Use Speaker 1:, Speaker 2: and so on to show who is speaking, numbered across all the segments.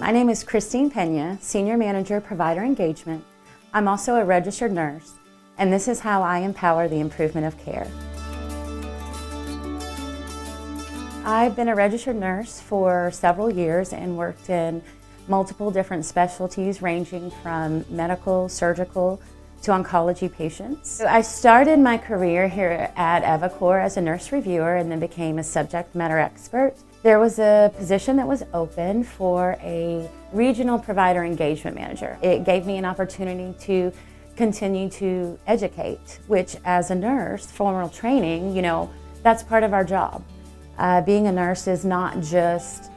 Speaker 1: My name is Christine Pena, Senior Manager, Provider Engagement. I'm also a registered nurse, and this is how I empower the improvement of care. I've been a registered nurse for several years and worked in multiple different specialties ranging from medical, surgical, to oncology patients. So I started my career here at eviCore as a nurse reviewer and then became a subject matter expert. There was a position that was open for a regional provider engagement manager. It gave me an opportunity to continue to educate, which as a nurse, formal training, that's part of our job. Being a nurse is not just,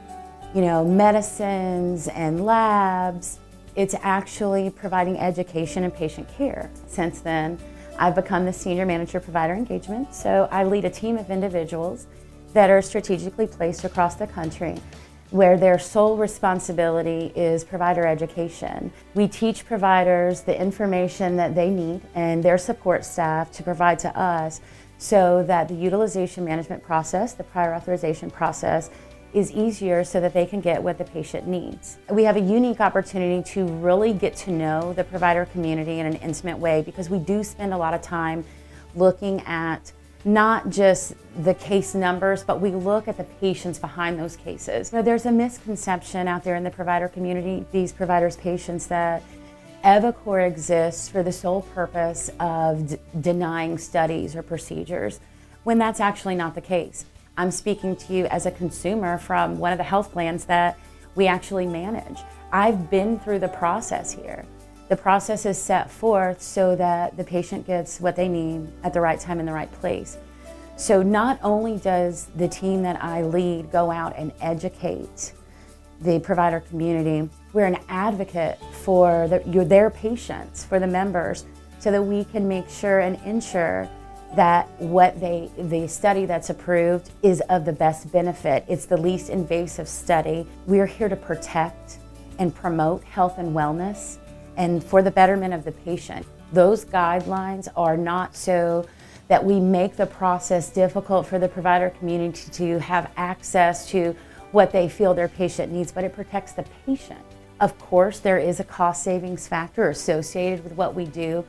Speaker 1: medicines and labs. It's actually providing education and patient care. Since then, I've become the Senior Manager Provider Engagement, so I lead a team of individuals that are strategically placed across the country where their sole responsibility is provider education. We teach providers the information that they need and their support staff to provide to us so that the utilization management process, the prior authorization process, is easier so that they can get what the patient needs. We have a unique opportunity to really get to know the provider community in an intimate way because we do spend a lot of time looking at not just the case numbers, but we look at the patients behind those cases. There's a misconception out there in the provider community, these providers' patients, that eviCore exists for the sole purpose of denying studies or procedures, when that's actually not the case. I'm speaking to you as a consumer from one of the health plans that we actually manage. I've been through the process here. The process is set forth so that the patient gets what they need at the right time in the right place. So not only does the team that I lead go out and educate the provider community, we're an advocate for their patients, for the members, so that we can make sure and ensure that the study that's approved is of the best benefit. It's the least invasive study. We're here to protect and promote health and wellness and for the betterment of the patient. Those guidelines are not so that we make the process difficult for the provider community to have access to what they feel their patient needs, but it protects the patient. Of course, there is a cost savings factor associated with what we do,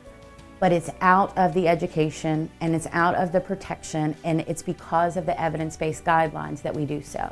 Speaker 1: but it's out of the education and it's out of the protection, and it's because of the evidence-based guidelines that we do so.